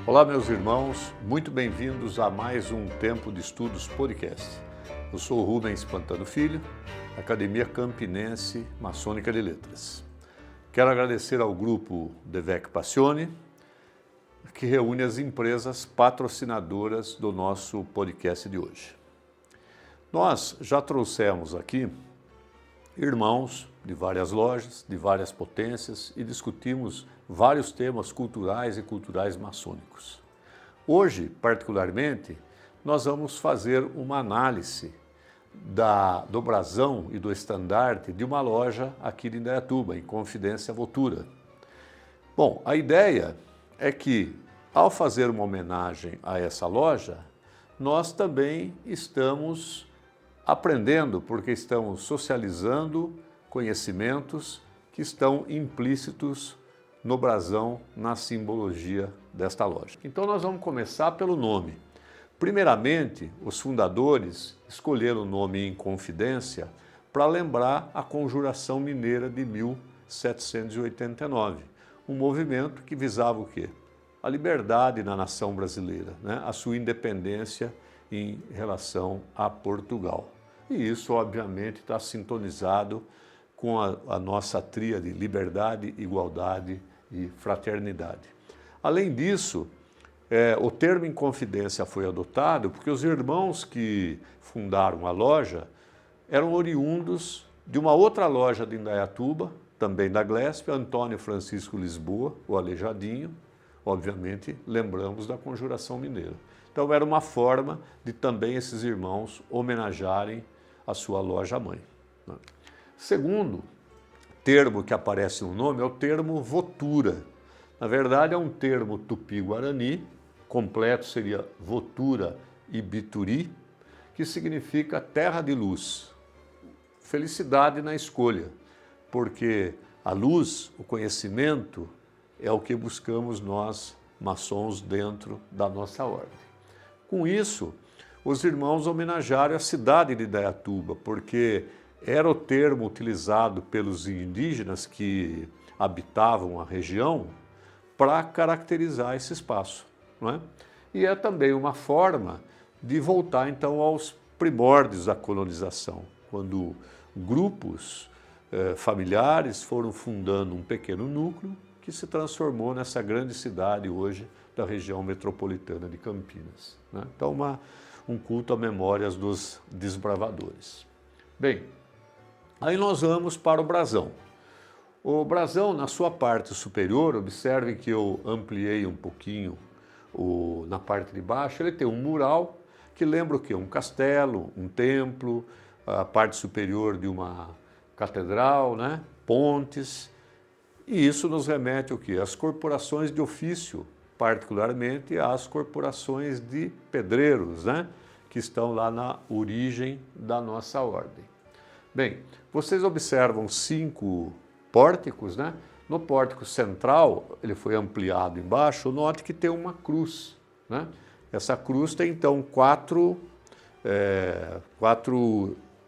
Olá, meus irmãos, muito bem-vindos a mais um Tempo de Estudos Podcast. Eu sou o Rubens Pantano Filho, Academia Campinense Maçônica de Letras. Quero agradecer ao grupo Devec Passione, que reúne as empresas patrocinadoras do nosso podcast de hoje. Nós já trouxemos aqui irmãos de várias lojas, de várias potências e discutimos vários temas culturais e culturais maçônicos. Hoje, particularmente, nós vamos fazer uma análise do brasão e do estandarte de uma loja aqui de Indaiatuba, em Confidência Votura. Bom, a ideia é que, ao fazer uma homenagem a essa loja, nós também estamos aprendendo, porque estamos socializando conhecimentos que estão implícitos no brasão, na simbologia desta loja. Então nós vamos começar pelo nome. Primeiramente, os fundadores escolheram o nome em Confidência para lembrar a Conjuração Mineira de 1789, um movimento que visava o quê? A liberdade na nação brasileira, né? A sua independência em relação a Portugal. E isso, obviamente, está sintonizado com a nossa tríade de liberdade, igualdade e fraternidade. Além disso, o termo Inconfidência foi adotado porque os irmãos que fundaram a loja eram oriundos de uma outra loja de Indaiatuba, também da Glesp, Antônio Francisco Lisboa, o Aleijadinho. Obviamente, lembramos da Conjuração Mineira. Então, era uma forma de também esses irmãos homenagearem a sua loja-mãe. Segundo termo que aparece no nome é o termo Votura. Na verdade, é um termo tupi-guarani, completo seria Votura Ibituri, que significa terra de luz. Felicidade na escolha, porque a luz, o conhecimento, é o que buscamos nós, maçons, dentro da nossa ordem. Com isso, os irmãos homenagearam a cidade de Indaiatuba, porque era o termo utilizado pelos indígenas que habitavam a região para caracterizar esse espaço, não é? E é também uma forma de voltar, então, aos primórdios da colonização, quando grupos familiares foram fundando um pequeno núcleo que se transformou nessa grande cidade hoje da região metropolitana de Campinas, né? Então, um culto a memórias dos desbravadores. Bem, aí nós vamos para o brasão. O brasão, na sua parte superior, observem que eu ampliei um pouquinho na parte de baixo, ele tem um mural que lembra o quê? Um castelo, um templo, a parte superior de uma catedral, né? Pontes. E isso nos remete o quê? Às corporações de ofício, particularmente às corporações de pedreiros, né? Que estão lá na origem da nossa ordem. Bem, vocês observam 5 pórticos, né? No pórtico central, ele foi ampliado embaixo, note que tem uma cruz, né? Essa cruz tem, então, 4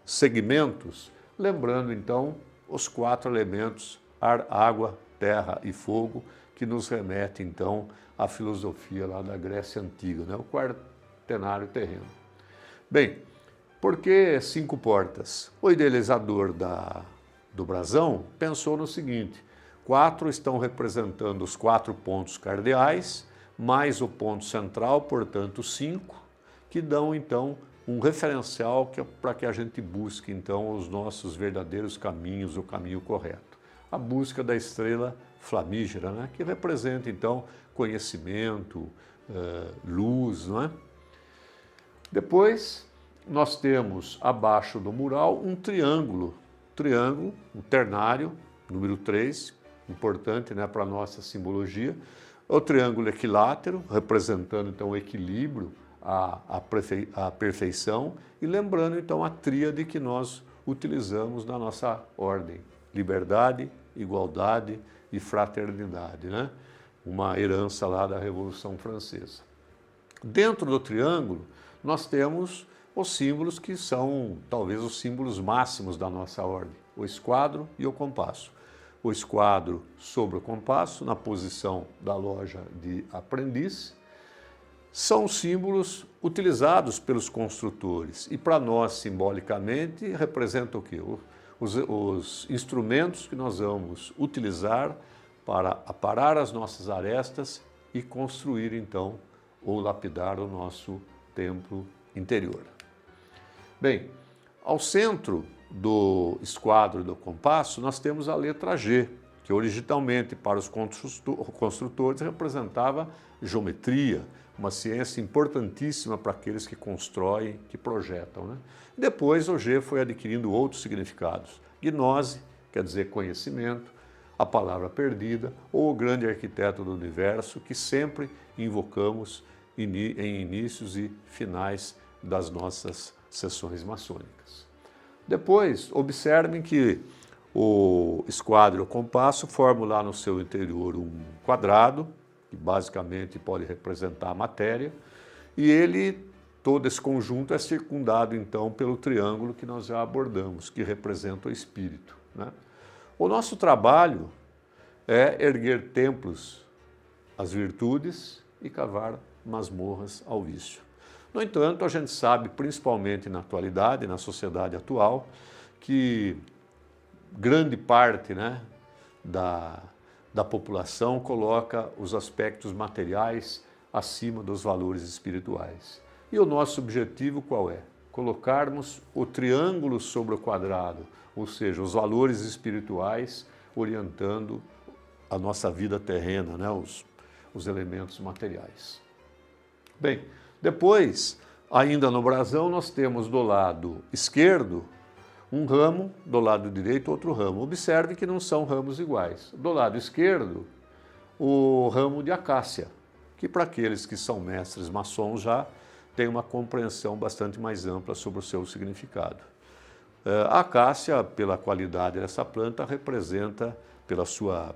segmentos, lembrando, então, os 4 elementos, ar, água, terra e fogo, que nos remete, então, à filosofia lá da Grécia Antiga, né? O quaternário terreno. Bem, por que 5 portas? O idealizador do brasão pensou no seguinte: 4 estão representando os 4 pontos cardeais, mais o ponto central, portanto 5, que dão então um referencial para que a gente busque então os nossos verdadeiros caminhos, o caminho correto. A busca da estrela flamígera, né? Que representa então conhecimento, luz, não é? Depois, nós temos abaixo do mural um triângulo, um ternário, número 3, importante, né, para a nossa simbologia. O triângulo equilátero, representando então o equilíbrio, a perfeição, e lembrando então a tríade que nós utilizamos na nossa ordem: liberdade, igualdade e fraternidade, né? Uma herança lá da Revolução Francesa. Dentro do triângulo, nós temos os símbolos que são talvez os símbolos máximos da nossa ordem: o esquadro e o compasso. O esquadro sobre o compasso, na posição da loja de aprendiz, são símbolos utilizados pelos construtores e para nós, simbolicamente, representam o quê? Os instrumentos que nós vamos utilizar para aparar as nossas arestas e construir, então, ou lapidar o nosso templo interior. Bem, ao centro do esquadro do compasso, nós temos a letra G, que originalmente para os construtores representava geometria, uma ciência importantíssima para aqueles que constroem, que projetam, né? Depois o G foi adquirindo outros significados. Gnose, quer dizer conhecimento, a palavra perdida, ou o grande arquiteto do universo, que sempre invocamos em inícios e finais das nossas sessões maçônicas. Depois, observem que o esquadro compasso forma lá no seu interior um quadrado, que basicamente pode representar a matéria, e todo esse conjunto é circundado então pelo triângulo que nós já abordamos, que representa o espírito, né? O nosso trabalho é erguer templos às virtudes e cavar masmorras ao vício. No entanto, a gente sabe, principalmente na atualidade, na sociedade atual, que grande parte, né, da população coloca os aspectos materiais acima dos valores espirituais. E o nosso objetivo qual é? Colocarmos o triângulo sobre o quadrado, ou seja, os valores espirituais orientando a nossa vida terrena, né, os elementos materiais. Bem, depois, ainda no brasão, nós temos do lado esquerdo um ramo, do lado direito outro ramo. Observe que não são ramos iguais. Do lado esquerdo, o ramo de acácia, que para aqueles que são mestres maçons já tem uma compreensão bastante mais ampla sobre o seu significado. A acácia, pela qualidade dessa planta, representa, pela sua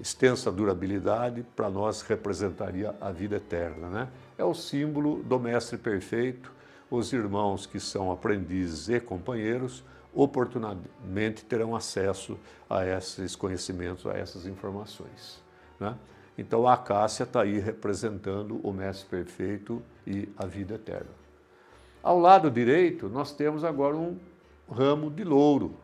extensa durabilidade, para nós representaria a vida eterna, né? É o símbolo do mestre perfeito. Os irmãos que são aprendizes e companheiros oportunamente terão acesso a esses conhecimentos, a essas informações, né? Então a acácia está aí representando o mestre perfeito e a vida eterna. Ao lado direito, nós temos agora um ramo de louro.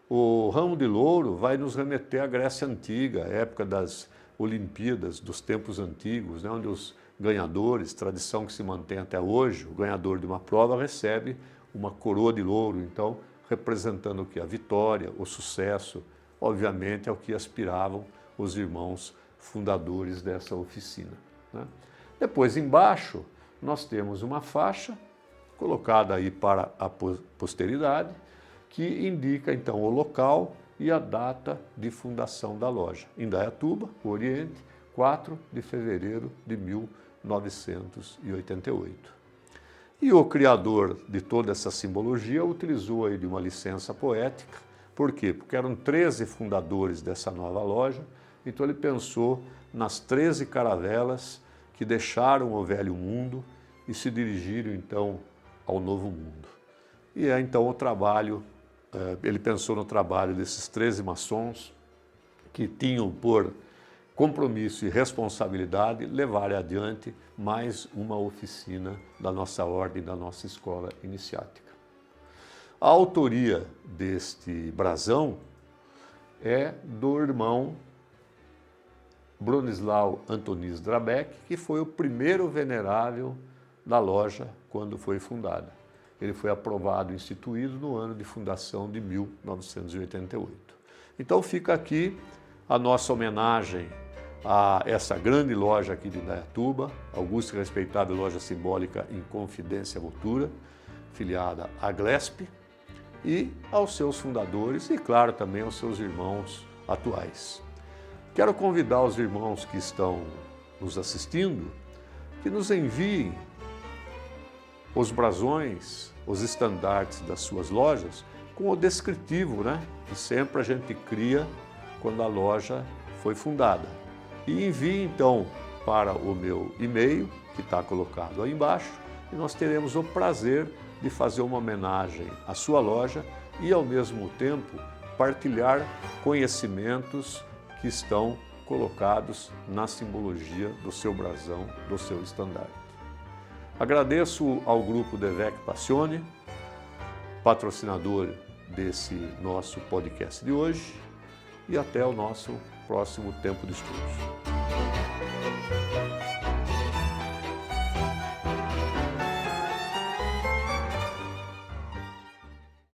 O ramo de louro vai nos remeter à Grécia Antiga, à época das Olimpíadas, dos tempos antigos, né, onde os ganhadores, tradição que se mantém até hoje, o ganhador de uma prova recebe uma coroa de louro, então representando o que? A vitória, o sucesso, obviamente é o que aspiravam os irmãos fundadores dessa oficina, né? Depois, embaixo, nós temos uma faixa colocada aí para a posteridade, que indica então o local e a data de fundação da loja. Indaiatuba, Oriente, 4 de fevereiro de 1988. E o criador de toda essa simbologia utilizou aí de uma licença poética. Por quê? Porque eram 13 fundadores dessa nova loja, então ele pensou nas 13 caravelas que deixaram o velho mundo e se dirigiram então ao novo mundo. E é então o trabalho, ele pensou no trabalho desses 13 maçons que tinham por compromisso e responsabilidade levar adiante mais uma oficina da nossa ordem, da nossa escola iniciática. A autoria deste brasão é do irmão Bronislau Antonis Drabeck, que foi o primeiro venerável da loja quando foi fundada. Ele foi aprovado e instituído no ano de fundação de 1988. Então fica aqui a nossa homenagem a essa grande loja aqui de Indaiatuba, augusta e respeitável loja simbólica Inconfidência Votura, filiada à Glesp, e aos seus fundadores e, claro, também aos seus irmãos atuais. Quero convidar os irmãos que estão nos assistindo que nos enviem os brasões, os estandartes das suas lojas com o descritivo, né, que sempre a gente cria quando a loja foi fundada. E envie então para o meu e-mail, que está colocado aí embaixo, e nós teremos o prazer de fazer uma homenagem à sua loja e, ao mesmo tempo, partilhar conhecimentos que estão colocados na simbologia do seu brasão, do seu estandarte. Agradeço ao grupo Devec Passione, patrocinador desse nosso podcast de hoje, e até o nosso próximo Tempo de Estudos.